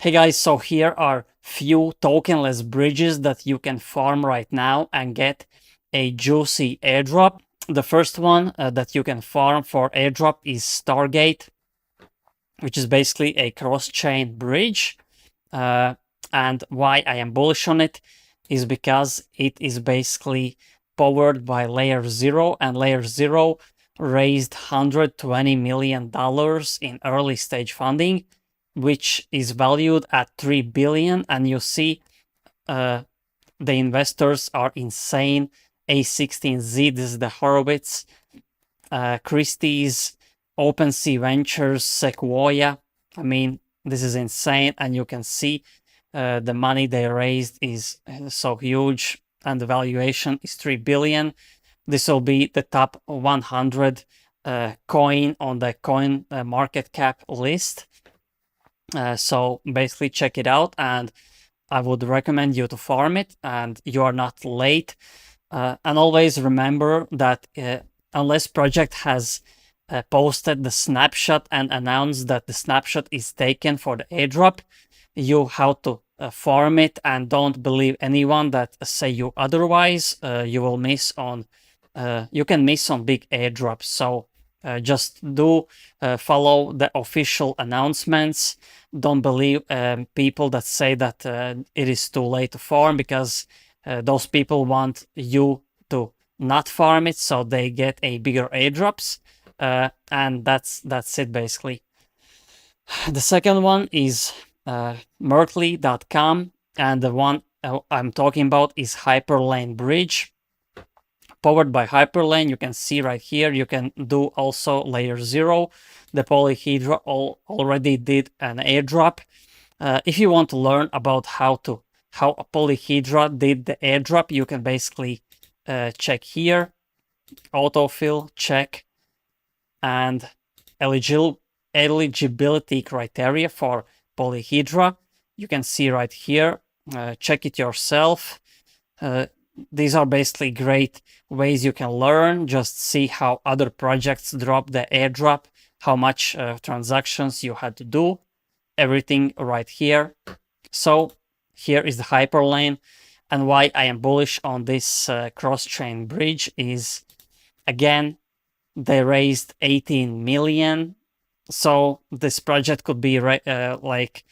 Hey guys, so here are few tokenless bridges that you can farm right now and get a juicy airdrop. The first one that you can farm for airdrop is Stargate, which is basically a cross-chain bridge. And why I am bullish on it is because it is basically powered by Layer 0, and Layer 0 raised $120 million in early stage funding, which is valued at $3 billion. And you see the investors are insane. A16Z, this is the Horowitz, Christie's, OpenSea Ventures, Sequoia. I mean, this is insane, and you can see the money they raised is so huge, and the valuation is 3 billion. This will be the top 100 coin on the coin market cap list. So basically check it out, and I would recommend you to farm it, and you are not late. And always remember that unless project has posted the snapshot and announced that the snapshot is taken for the airdrop, you have to farm it, and don't believe anyone that say you otherwise. You will miss on you can miss on big airdrops. So just do follow the official announcements. Don't believe people that say that it is too late to farm, because those people want you to not farm it so they get a bigger airdrops. And that's it basically. The second one is Merkley.com, and the one I'm talking about is Hyperlane bridge, powered by Hyperlane. You can see right here, you can do also Layer 0. The Polyhedra already did an airdrop. If you want to learn about how a Polyhedra did the airdrop, you can basically check here, autofill, check, and eligibility criteria for Polyhedra. You can see right here, check it yourself. These are basically great ways you can learn. Just see how other projects drop the airdrop, how much transactions you had to do, everything right here. So here is the Hyperlane, and why I am bullish on this cross-chain bridge is, again, they raised 18 million. So this project could be like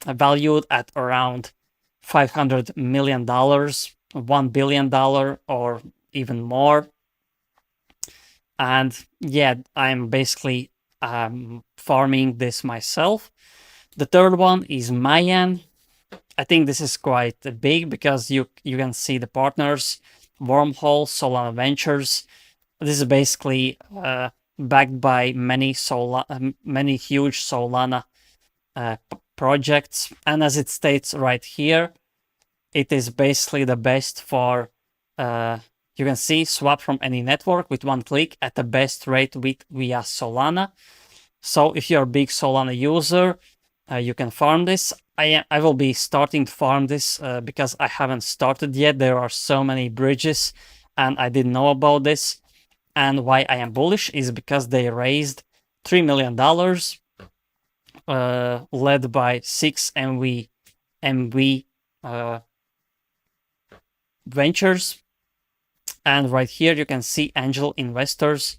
valued at around $500 million, $1 billion, or even more. And yeah, I'm basically farming this myself. The third one is Mayan. I think this is quite big because you can see the partners: Wormhole, Solana Ventures. This is basically backed by many huge Solana projects, and as it states right here, it is basically the best for you can see swap from any network with one click at the best rate via Solana. So if you're a big Solana user, you can farm this. I will be starting to farm this because I haven't started yet. There are so many bridges and I didn't know about this. And why I am bullish is because they raised $3 million, led by 6MV Ventures. And right here you can see angel investors,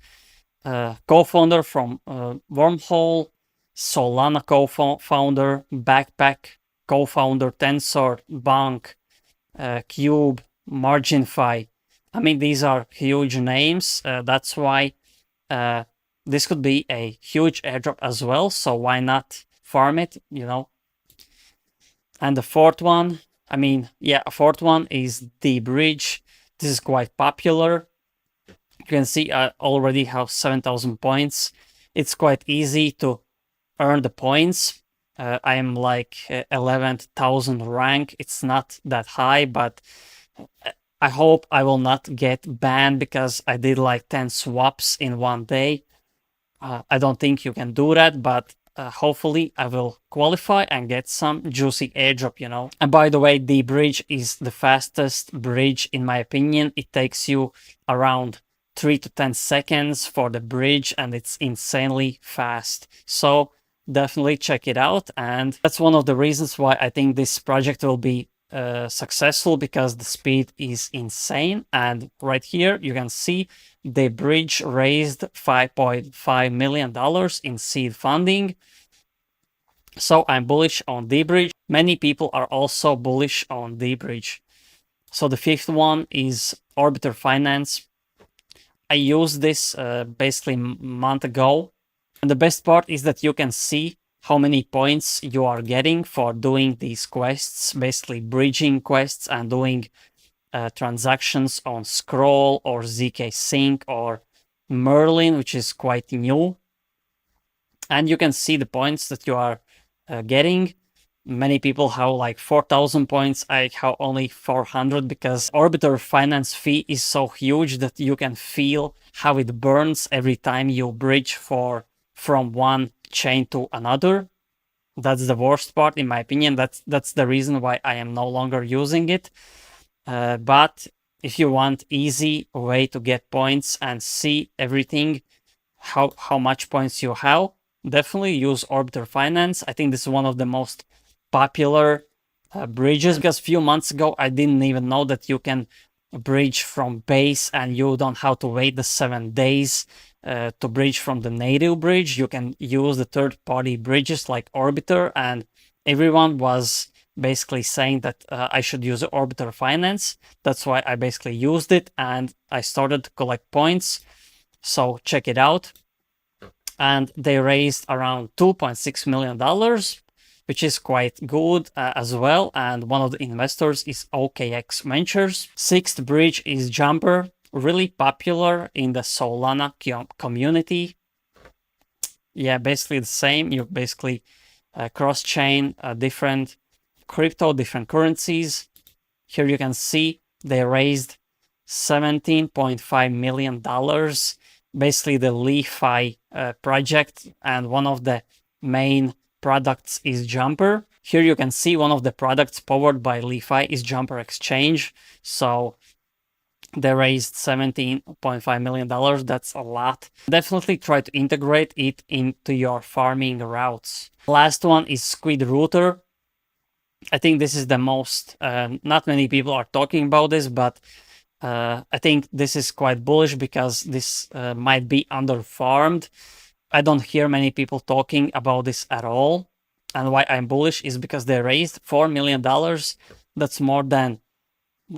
co-founder from Wormhole, Solana co-founder, Backpack co-founder, Tensor, Bank, Cube, MarginFi. I mean, these are huge names. That's why this could be a huge airdrop as well. So why not farm it, you know? And the fourth one, I mean, yeah, a fourth one is deBridge. This is quite popular. You can see I already have 7,000 points. It's quite easy to earn the points. I am like 11,000 rank. It's not that high, but I hope I will not get banned because I did like 10 swaps in one day. I don't think you can do that, but hopefully I will qualify and get some juicy airdrop, you know. And by the way, deBridge is the fastest bridge in my opinion. It takes you around 3 to 10 seconds for the bridge, and it's insanely fast. So definitely check it out. And that's one of the reasons why I think this project will be successful, because the speed is insane. And right here you can see deBridge raised $5.5 million in seed funding. So I'm bullish on deBridge. Many people are also bullish on deBridge. So the fifth one is Orbiter Finance. I used this basically a month ago. And the best part is that you can see how many points you are getting for doing these quests, basically bridging quests and doing transactions on Scroll or ZK Sync or Merlin, which is quite new. And you can see the points that you are getting. Many people have like 4,000 points. I have only 400 because Orbiter Finance fee is so huge that you can feel how it burns every time you bridge from one chain to another. That's the worst part, in my opinion. That's the reason why I am no longer using it. But if you want easy way to get points and see everything, how much points you have, definitely use Orbiter Finance. I think this is one of the most popular bridges, because a few months ago I didn't even know that you can bridge from base and you don't have to wait the 7 days to bridge from the native bridge. You can use the third-party bridges like Orbiter, and everyone was basically saying that I should use Orbiter Finance. That's why I basically used it and I started to collect points. So check it out. And they raised around $2.6 million, which is quite good as well. And one of the investors is OKX Ventures. Sixth bridge is Jumper, really popular in the Solana community. Yeah, basically the same. You basically cross-chain different crypto, different currencies. Here you can see they raised $17.5 million. Basically the LeFi project, and one of the main products is Jumper. Here you can see one of the products powered by LeFi is Jumper Exchange. So they raised $17.5 million. That's a lot. Definitely try to integrate it into your farming routes. Last one is Squid Router. I think this is the most, not many people are talking about this, but I think this is quite bullish because this might be underfarmed. I don't hear many people talking about this at all. And why I'm bullish is because they raised $4 million. That's more than,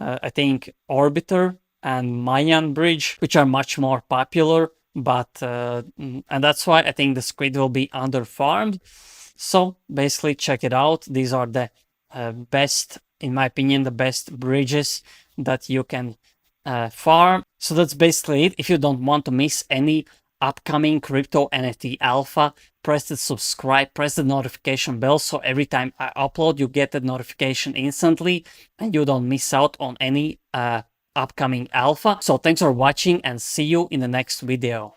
I think, Orbiter and Mayan bridge, which are much more popular. But, and that's why I think the Squid will be underfarmed. So basically check it out. These are the best, in my opinion, the best bridges that you can farm. So that's basically it. If you don't want to miss any upcoming crypto NFT alpha, press the subscribe, press the notification bell, so every time I upload you get the notification instantly and you don't miss out on any upcoming alpha. So thanks for watching and see you in the next video.